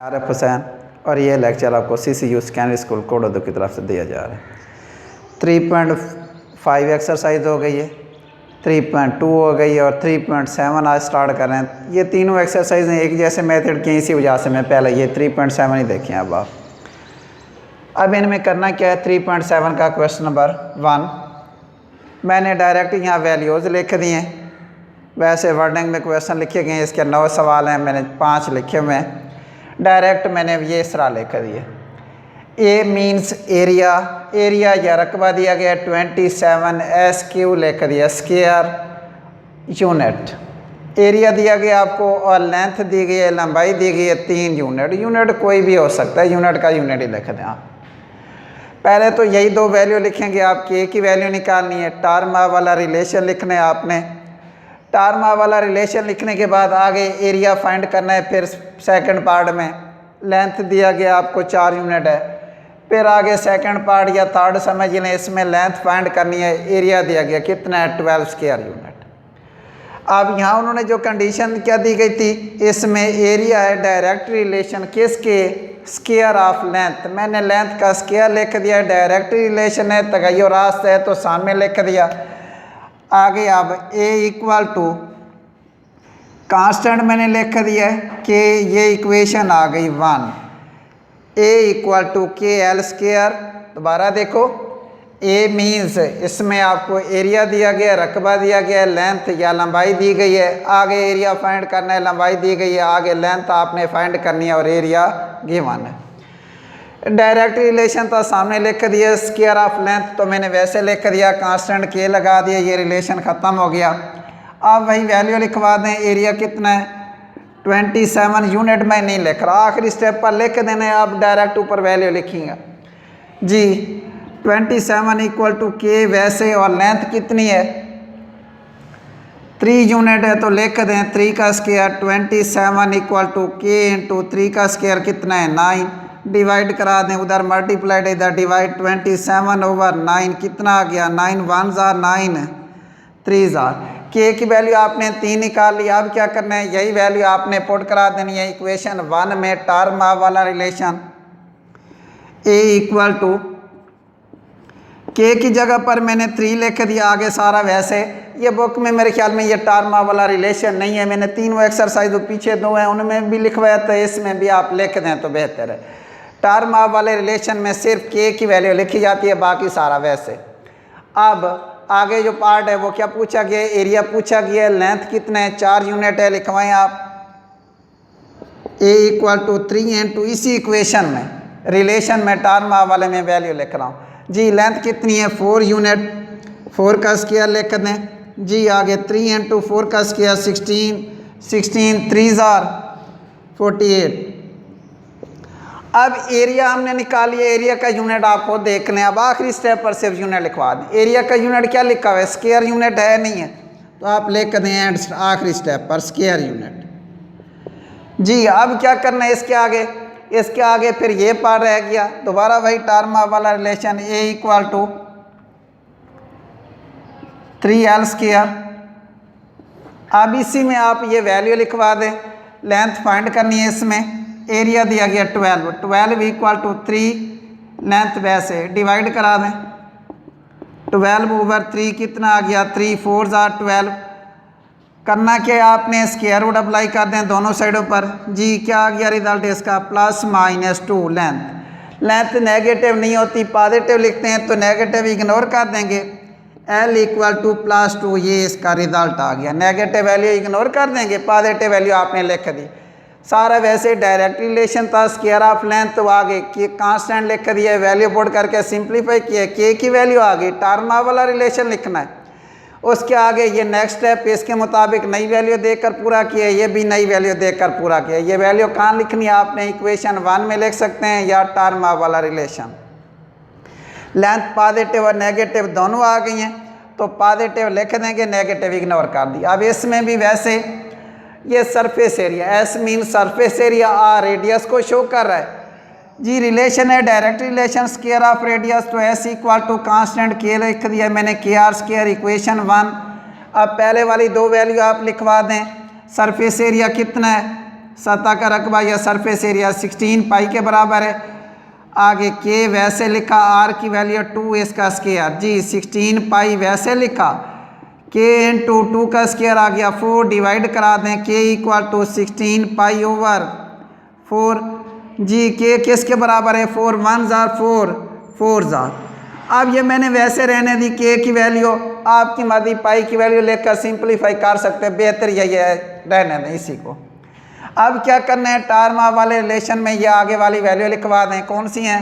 आरिफ हुसैन और ये लेक्चर आपको CCU सेकेंडरी स्कूल कोडोदो की तरफ से दिया जा रहा है। 3.5 एक्सरसाइज हो गई है, 3.2 हो गई है और 3.7 आज स्टार्ट कर रहे हैं। ये तीनों एक्सरसाइज एक जैसे मेथड की, इसी वजह से मैं पहले ये 3.7 ही देखें। अब इनमें करना क्या है। 3.7 का क्वेश्चन नंबर 1 मैंने डायरेक्ट यहाँ वैल्यूज़ लिख दिए हैं। वैसे वर्डिंग में क्वेश्चन लिखे गए हैं, इसके 9 सवाल हैं, मैंने 5 लिखे हुए हैं। डायरेक्ट मैंने ये इस तरह लिख दिया। ए मीन्स एरिया, एरिया या रकबा दिया गया 27, SQ लिख दिया स्क्वायर यूनिट। एरिया दिया गया आपको और लेंथ दी गई है, लंबाई दी गई है 3 यूनिट। यूनिट कोई भी हो सकता है, यूनिट का यूनिट ही लिख दें आप। पहले तो यही 2 वैल्यू लिखेंगे, आप के की वैल्यू निकालनी है। टारमा वाला रिलेशन लिखना है आपने। टारमा वाला रिलेशन लिखने के बाद आगे एरिया फाइंड करना है। फिर सेकंड पार्ट में लेंथ दिया गया आपको 4 यूनिट है। फिर आगे सेकंड पार्ट या थर्ड समझ लें, इसमें लेंथ फाइंड करनी है। एरिया दिया गया कितना है, 12 स्क्वायर यूनिट। अब यहाँ उन्होंने जो कंडीशन क्या दी गई थी, इसमें एरिया है डायरेक्ट रिलेशन किसके, स्क्वायर ऑफ लेंथ। मैंने लेंथ का स्क्वायर लिख दिया। डायरेक्ट रिलेशन है, तगय्युर रास्ता है तो सामने लिख दिया। आगे अब A इक्वल टू कांस्टेंट मैंने लिख दिया है कि ये इक्वेशन आ गई 1। A equal to KL square. दोबारा देखो, A मीन्स इसमें आपको एरिया दिया गया, रकबा दिया गया, लेंथ या लंबाई दी गई है। आगे एरिया फाइंड करना है, लंबाई दी गई है, आगे लेंथ आपने फाइंड करनी है और एरिया गिवन है। डायरेक्ट रिलेशन तो सामने लिख दिया, स्क्वायर ऑफ लेंथ तो मैंने वैसे लिख दिया, कांस्टेंट के लगा दिया, ये रिलेशन ख़त्म हो गया। अब वही वैल्यू लिखवा दें। एरिया कितना है, 27 यूनिट में नहीं लिख रहा, आखिरी स्टेप पर लिख देना है। आप डायरेक्ट ऊपर वैल्यू लिखेंगे जी। 27 इक्वल टू के वैसे, और लेंथ कितनी है 3 यूनिट है तो लिख दें 3 का स्क्वायर। 27 इक्वल टू के इंटू 3 का स्क्वायर कितना है 9। डिवाइड करा दें, उधर मल्टीप्लाइड इधर डिवाइड। 27 ओवर 9 कितना आ गया, 9 1 जार 9 3 जार। के की वैल्यू आपने 3 निकाल लिया। अब क्या करना है, यही वैल्यू आपने पुट करा देनी है इक्वेशन 1 में। टारमा वाला रिलेशन A इक्वल टू के की जगह पर मैंने 3 लिख दिया, आगे सारा वैसे। ये बुक में मेरे ख्याल में ये टारमा वाला रिलेशन नहीं है। मैंने तीनों एक्सरसाइज जो पीछे 2 हैं उनमें भी लिखवाया, तो इसमें भी आप लिख दें तो बेहतर है। टारमा वाले रिलेशन में सिर्फ के की वैल्यू लिखी जाती है, बाकी सारा वैसे। अब आगे जो पार्ट है वो क्या पूछा गया है, एरिया पूछा गया है। लेंथ कितना है 4 यूनिट है, लिखवाएं आप। A इक्वल टू 3 इंटू इसी इक्वेशन में रिलेशन में टारमा वाले में वैल्यू लिख रहा हूँ जी। लेंथ कितनी है 4 यूनिट, 4 का स्क्वायर लिख दें जी। आगे 3 इंटू 4 का स्क्वायर 16, 16 3 जार 48। अब एरिया हमने निकाल लिया, एरिया का यूनिट आपको देख लें। अब आखिरी स्टेप पर सिर्फ यूनिट लिखवा दें। एरिया का यूनिट क्या लिखा हुआ है, स्क्वायर यूनिट है नहीं है, तो आप लिख दें एंड आखिरी स्टेप पर स्क्वायर यूनिट जी। अब क्या करना है इसके आगे फिर ये पार्ट रह गया। दोबारा वही टारमा वाला relation A equal to 3L square. अब इसी में आप ये वैल्यू लिखवा दें। लेंथ फाइंड करनी है इसमें। एरिया दिया गया 12 इक्वल टू 3, लेंथ वैसे डिवाइड करा दें। 12 ओवर 3 कितना आ गया 3 4 जार 12। करना क्या है आपने, स्क्वायर रूट अप्लाई कर दें दोनों साइडों पर जी। क्या आ गया रिजल्ट इसका, +-2 लेंथ नेगेटिव नहीं होती, पॉजिटिव लिखते हैं तो नेगेटिव इग्नोर कर देंगे। L इक्वल टू +2, ये इसका रिजल्ट आ गया। नेगेटिव वैल्यू इग्नोर कर देंगे, पॉजिटिव वैल्यू आपने लिख दी। सारा वैसे डायरेक्ट रिलेशन था, स्क्वायर ऑफ लेंथ तो आगे के कांस्टेंट लिख दिया, वैल्यू पुट करके सिंप्लीफाई किया, के की वैल्यू आ गई। टारमा वाला रिलेशन लिखना है। उसके आगे ये नेक्स्ट स्टेप, इसके मुताबिक नई वैल्यू देकर पूरा किया, ये भी नई वैल्यू देकर पूरा किया। ये वैल्यू कहाँ लिखनी है आपने, इक्वेशन 1 में लिख सकते हैं या टारमा वाला रिलेशन। लेंथ पॉजिटिव और नेगेटिव दोनों आ गई हैं, तो पॉजिटिव लिख देंगे, नेगेटिव इग्नोर कर दिया। अब इसमें भी वैसे ये surface area, S mean surface area, R radius को शो कर रहा है जी। रिलेशन है direct relation, square of radius, तो एस इक्वल टू कांस्टेंट के लिख दिया मैंने, KR स्क्वायर इक्वेशन 1। अब पहले वाली 2 वैल्यू आप लिखवा दें। सरफेस एरिया कितना है सतह का रकबा या सरफेस एरिया 16 पाई के बराबर है। आगे के वैसे लिखा, आर की वैल्यू 2 इसका स्क्वायर जी 16 पाई वैसे लिखा, के इंटू 2 का स्क्वायर आ गया 4, डिवाइड करा दें के इक्वल टू 16 पाई ओवर 4 जी। के किसके बराबर है 4 1 जार 4 4 जार। अब ये मैंने वैसे रहने दी, के की वैल्यू आपकी मर्जी पाई की वैल्यू लेकर सिंपलीफाई कर सकते हैं, बेहतर यही है रहने दें इसी को। अब क्या करना है, टार्मा वाले रिलेशन में ये आगे वाली वैल्यू लिखवा दें, कौन सी हैं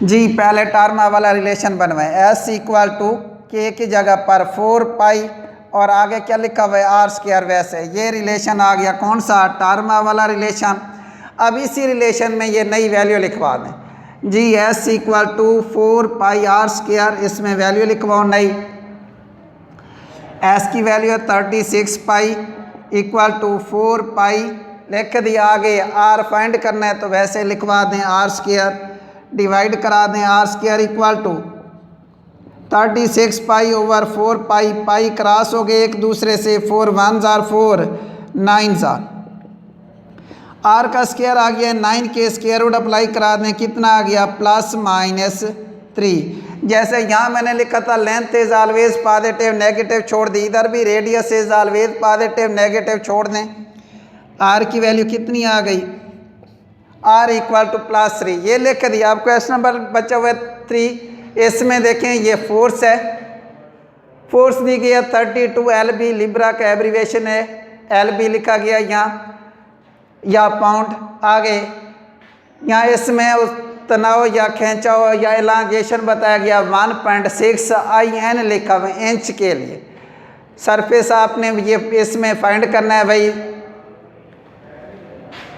जी। पहले टार्मा वाला रिलेशन बनवाएं, एस इक्वल टू के की जगह पर 4 पाई और आगे क्या लिखा हुआ है आर स्क्वायर। वैसे ये रिलेशन आ गया कौन सा, टार्मा वाला रिलेशन। अब इसी रिलेशन में ये नई वैल्यू लिखवा दें जी, S equal to 4 pi R square, इसमें वैल्यू लिखवाओ नई। एस की value 36 pi equal to 4 pi लिख दिया। आगे आर फाइंड करना है तो वैसे लिखवा दें आर स्क्वायर, डिवाइड करा दें R square equal to 36 pi over 4 pi, pi cross हो गए एक दूसरे से, 4 1 जार 4 9 जार। आर का स्क्वायर आ गया 9 के स्क्वायर रूट अप्लाई करा दें, कितना आ गया +-3। जैसे यहाँ मैंने लिखा था length is always positive, negative छोड़ दी, इधर भी radius is always positive, negative छोड़ दें। आर की वैल्यू कितनी आ गई, आर इक्वल टू +3, ये लिख दिया। अब क्वेश्चन नंबर बचा हुआ 3, इसमें देखें ये फोर्स है, फोर्स दी गई है 32 LB, लिब्रा का एब्रीवेशन है LB लिखा गया यहाँ या पाउंड। आगे यहाँ इसमें उस तनाव या खींचाव या एलांगेशन बताया गया 1.6 IN लिखा हुआ इंच के लिए। सरफेस आपने ये इसमें फाइंड करना है भाई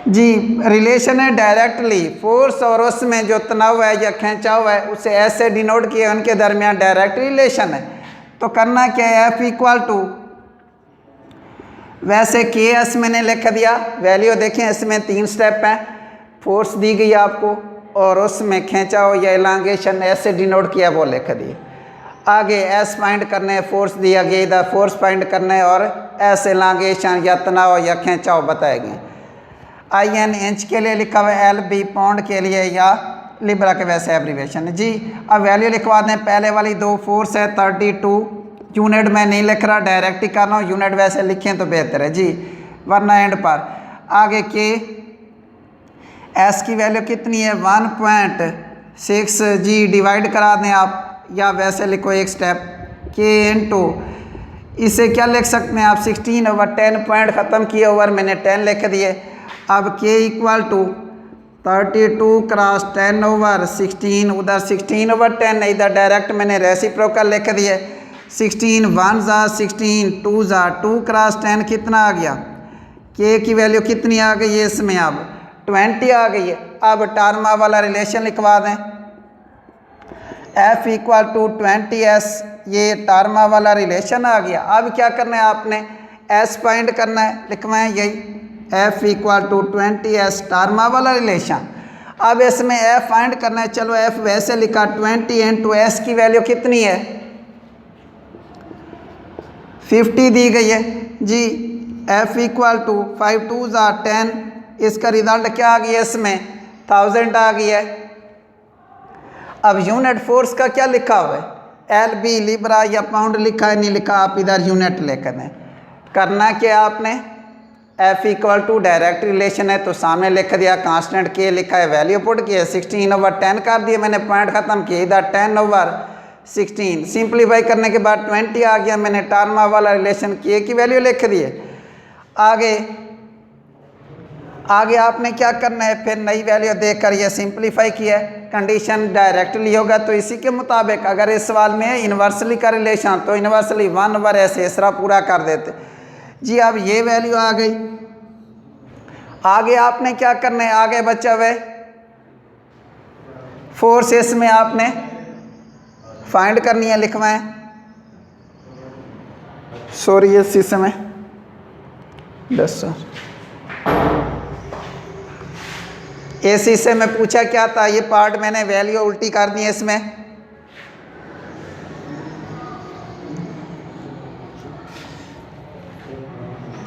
जी। रिलेशन है डायरेक्टली फोर्स और उसमें जो तनाव है या खींचाव है उसे ऐसे डिनोट किया, उनके दरमियान डायरेक्ट रिलेशन है। तो करना क्या है, F इक्वल टू वैसे के एस मैंने लिख दिया, वैल्यू देखें इसमें 3 स्टेप हैं, फोर्स दी गई आपको और उसमें खींचाव या एलांगेशन ऐसे डिनोट किया वो लिख दिए। आगे एस फाइंड करने है, फोर्स दिया गया इधर फोर्स फाइंड करना है और एस एलांगेशन या तनाव या खींचाव बताए गए। IN इंच के लिए लिखा हुआ है, LB पाउंड के लिए या लिब्रा के वैसे एब्रीवेशन जी। अब वैल्यू लिखवा दें, पहले वाली 2 फोर्स है 32, यूनिट में नहीं लिख रहा डायरेक्ट ही कर रहा हूँ, यूनिट वैसे लिखें तो बेहतर है जी वरना एंड पर। आगे के एस की वैल्यू कितनी है 1.6 जी, डिवाइड करा दें आप या वैसे लिखो एक स्टेप, के इंटू इसे क्या लिख सकते हैं आप 16/10, पॉइंट ख़त्म किए ओवर मैंने 10 लिख दिए। अब के इक्वल टू 32 क्रॉस 10 ओवर 16, उधर 16/10 इधर डायरेक्ट मैंने रेसिप्रोकल लिख दिए। 16 1 जार 16 2 जार 2 क्रॉस 10 कितना आ गया, के की वैल्यू कितनी आ गई है इसमें अब 20 आ गई है। अब टार्मा वाला रिलेशन लिखवा दें, F इक्वल टू 20S, ये टार्मा वाला रिलेशन आ गया। अब क्या करना है आपने, S फाइंड करना है, लिखवाएं यही F इक्वल टू 20S टार्मा वाला रिलेशन। अब इसमें F फाइंड करना है, चलो F वैसे लिखा 20 इंटू S की वैल्यू कितनी है 50 दी गई है जी। F इक्वल टू 5 2 जार 10, इसका रिजल्ट क्या आ गया इसमें 1000 आ गई है। अब यूनिट फोर्स का क्या लिखा हुआ है, LB लिब्रा या पाउंड लिखा है, नहीं लिखा आप इधर यूनिट लेकर दें। करना क्या आपने, F equal to direct relation है तो सामने लिख दिया, कांस्टेंट के लिखा है, वैल्यू पुट किया 16/10 कर दिया मैंने, पॉइंट ख़त्म किया, इधर 10/16 सिंप्लीफाई करने के बाद 20 आ गया। मैंने टार्मा वाला रिलेशन के की वैल्यू लिख दी है। आगे आपने क्या करना है, फिर नई वैल्यू देकर ये सिंप्लीफाई किया है। कंडीशन डायरेक्टली होगा तो इसी के मुताबिक, अगर इस सवाल में इन्वर्सली का रिलेशन तो इन्वर्सली 1 ऐसे इसरा पूरा कर देते जी। अब ये वैल्यू आ गई। आगे आपने क्या करना है, आगे बचा हुआ फोर्स इसमें आपने फाइंड करनी है, लिखवाएं सॉरी इस समय 10 इसी से मैं पूछा क्या था, ये पार्ट मैंने वैल्यू उल्टी कर दी है इसमें।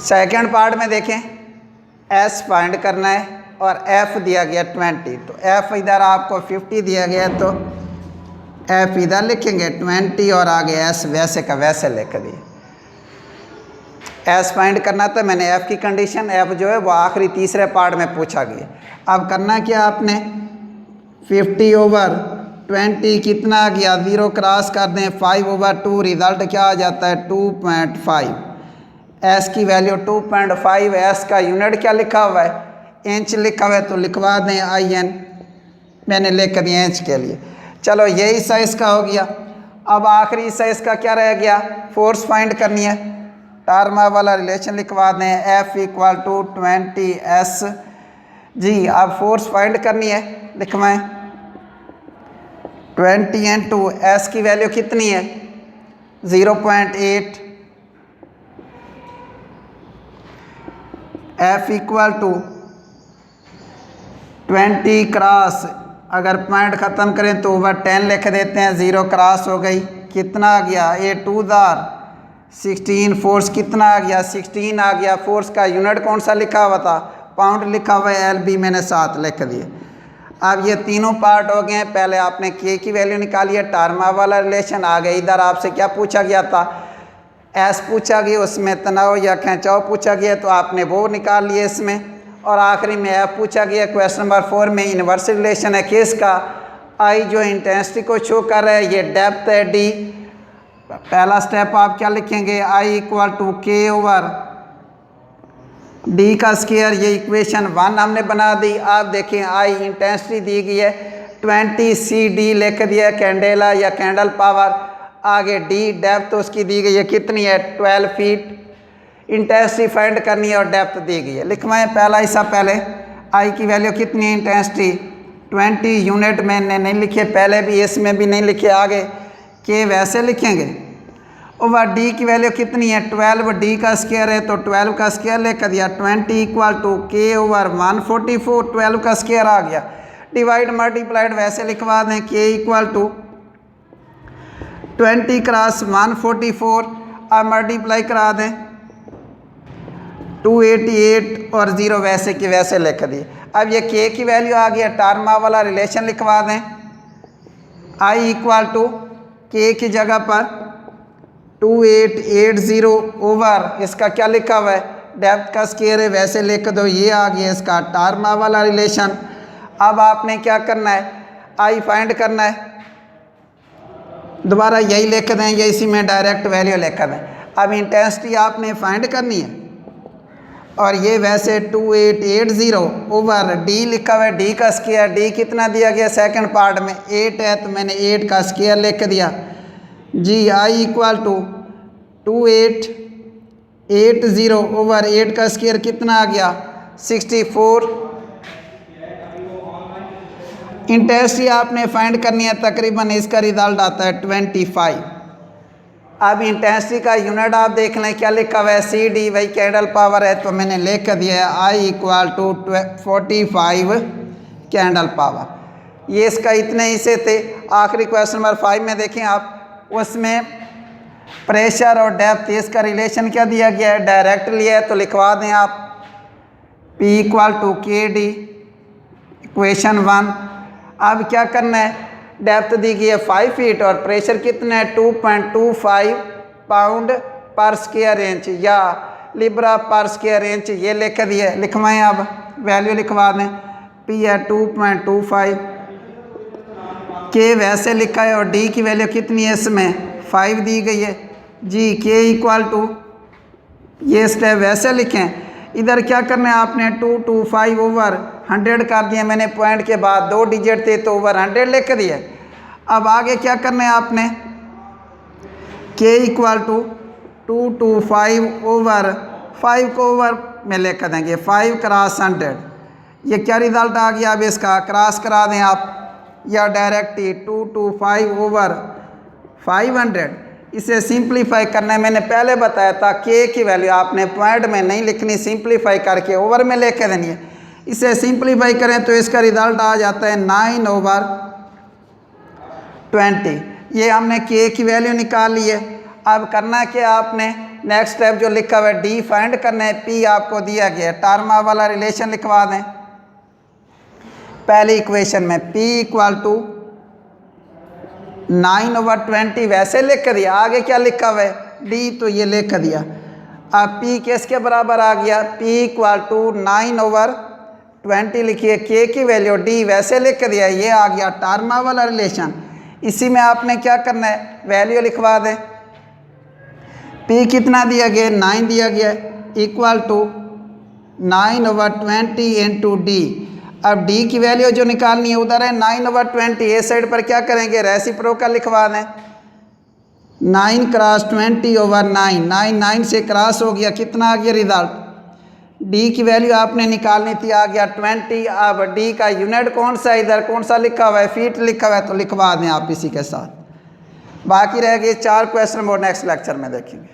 सेकंड पार्ट में देखें एस फाइंड करना है और एफ दिया गया 20, तो एफ इधर आपको 50 दिया गया तो एफ इधर लिखेंगे 20 और आगे एस वैसे का वैसे लिख दिए। एस फाइंड करना था, मैंने एफ की कंडीशन, एफ जो है वो आखिरी तीसरे पार्ट में पूछा गया। अब करना क्या आपने, 50/20 कितना आ गया, 0 क्रॉस कर दें, 5/2 रिज़ल्ट क्या आ जाता है 2.5। एस की वैल्यू 2.5, एस का यूनिट क्या लिखा हुआ है, इंच लिखा हुआ है, तो लिखवा दें IN, मैंने लिख दिया इंच के लिए। चलो ये हिस्सा इसका हो गया। अब आखिरी हिस्सा इसका क्या रह गया, फोर्स फाइंड करनी है। टर्म वाला रिलेशन लिखवा दें, F = 20S। जी अब फोर्स फाइंड करनी है, लिखवाएं 20 × S की वैल्यू कितनी है 0.8, F = 20 क्रॉस, अगर पॉइंट ख़त्म करें तो ओवर 10 लिख देते हैं, 0 क्रॉस हो गई, कितना आ गया, 8×2=16, फोर्स कितना आ गया 16 आ गया। फोर्स का यूनिट कौन सा लिखा हुआ था, पाउंड लिखा हुआ है, LB मैंने 7 लिख दिए। अब ये तीनों पार्ट हो गए हैं। पहले आपने K की वैल्यू निकाली है, टार्मा वाला रिलेशन आ गया। इधर आपसे क्या पूछा गया था, S पूछा गया, उसमें तनाव या खिंचाव पूछा गया, तो आपने वो निकाल लिए इसमें। और आखिरी में F पूछा गया। क्वेश्चन नंबर 4 में इन्वर्स रिलेशन है किसका, I जो इंटेंसिटी को शो कर रहा है, ये डेप्थ है D। पहला स्टेप आप क्या लिखेंगे, I = K/D का स्क्वायर, ये इक्वेशन 1 हमने बना दी। आप देखें I इंटेंसिटी दी गई है 20 CD लिख दिया, कैंडेला या कैंडल पावर। आगे D डेप्थ उसकी दी गई है, कितनी है 12 फीट। इंटेंसिटी फाइंड करनी है और डेप्थ दी गई है। लिखवाएं पहला हिस्सा, पहले I की वैल्यू कितनी है, इंटेंसिटी 20 यूनिट मैंने नहीं लिखे, पहले भी इसमें भी नहीं लिखे, आगे K वैसे लिखेंगे। ओवर D की वैल्यू कितनी है 12, D का स्क्वायर है तो 12 का स्क्वायर लिख दिया, 20 = K/144, 12 का स्क्वायर आ गया। डिवाइड मल्टीप्लाइड वैसे लिखवा दें, K = 20 × 144, अब मल्टीप्लाई करा दें 288 और 0 वैसे की वैसे लिख दी। अब ये K की वैल्यू आ गया, टार्मा वाला रिलेशन लिखवा दें, I = K की जगह पर 2880 ओवर इसका क्या लिखा हुआ है, डेप्थ का स्क्वायर है, वैसे लिख दो। ये आ गया इसका टार्मा वाला रिलेशन। अब आपने क्या करना है, I फाइंड करना है, दोबारा यही लिख दें या इसी में डायरेक्ट वैल्यू लिख दें। अब इंटेंसिटी आपने फाइंड करनी है और ये वैसे 2880 ओवर D लिखा हुआ है, D का स्क्वायर, D कितना दिया गया सेकंड पार्ट में 8 है, तो मैंने 8 का स्क्वायर लिख दिया। जी I = 2880 ओवर 8 का स्क्वायर कितना आ गया 64। इंटेंसिटी आपने फाइंड करनी है, तकरीबन इसका रिजल्ट आता है 25। अब इंटेंसिटी का यूनिट आप देख लें, क्या लिखा हुआ है CD, वही कैंडल पावर है, तो मैंने लिख दिया है I = 45 कैंडल पावर। ये इसका इतने हिस्से थे। आखिरी क्वेश्चन नंबर 5 में देखें आप, उसमें प्रेशर और डेप्थ इसका रिलेशन क्या दिया गया है, डायरेक्ट लिया है, तो लिखवा दें आप P = KD, इक्वेशन 1। अब क्या करना है, डेप्थ दी गई है 5 फीट और प्रेशर कितना है 2.25 पाउंड पर स्क्वायर इंच या लिब्रा पर स्क्वायर इंच, ये लिख दिए। लिखवाएं, अब वैल्यू लिखवा दें, P है 2.25, K वैसे लिखा है और D की वैल्यू कितनी है, इसमें 5 दी गई है। जी K = ये स्टेप वैसे लिखें। इधर क्या करना है आपने 225 ओवर 100 कर दिया, मैंने पॉइंट के बाद 2 डिजिट थे तो ओवर 100 लिख दिया। अब आगे क्या करना है आपने, K = 225 ओवर 5 को ओवर में लिख देंगे 5 × 100। ये क्या रिजल्ट आ गया, अब इसका क्रॉस करा दें आप या डायरेक्ट ही 225 ओवर 500। इसे सिंप्लीफाई करना है, मैंने पहले बताया था K की वैल्यू आपने पॉइंट में नहीं लिखनी, सिंप्लीफाई करके ओवर में लेके देनी है। इसे सिंप्लीफाई करें तो इसका रिजल्ट आ जाता है 9/20। ये हमने K की वैल्यू निकाल ली है। अब करना क्या आपने, नेक्स्ट स्टेप जो लिखा हुआ है डी फाइंड करना है, पी आपको दिया गया है, टार्मा वाला रिलेशन लिखवा दें। पहली इक्वेशन में पी इक्वल टू 9/20 वैसे लिख दिया, आगे क्या लिखा हुआ है डी, तो ये लिख दिया। अब पी किसके बराबर आ गया, पी इक्वल टू 9/20 लिखिए, के की वैल्यू डी वैसे लिख दिया, ये आ गया टार्मा वाला रिलेशन। इसी में आपने क्या करना है, वैल्यू लिखवा दें। पी कितना दिया गया, 9 दिया गया, इक्वल टू 9/20 इंटू डी। अब डी की वैल्यू जो निकालनी है उधर है 9/20, ए साइड पर क्या करेंगे, रेसिप्रोकल लिखवा दें। 9 क्रॉस 20/9, 9 से क्रॉस हो गया, कितना आ गया रिजल्ट, डी की वैल्यू आपने निकालनी थी, आ गया 20। अब डी का यूनिट कौन सा है, इधर कौन सा लिखा हुआ है, फीट लिखा हुआ है, तो लिखवा दें आप इसी के साथ। बाकी रह गए 4 क्वेश्चन और नेक्स्ट लेक्चर में देखेंगे।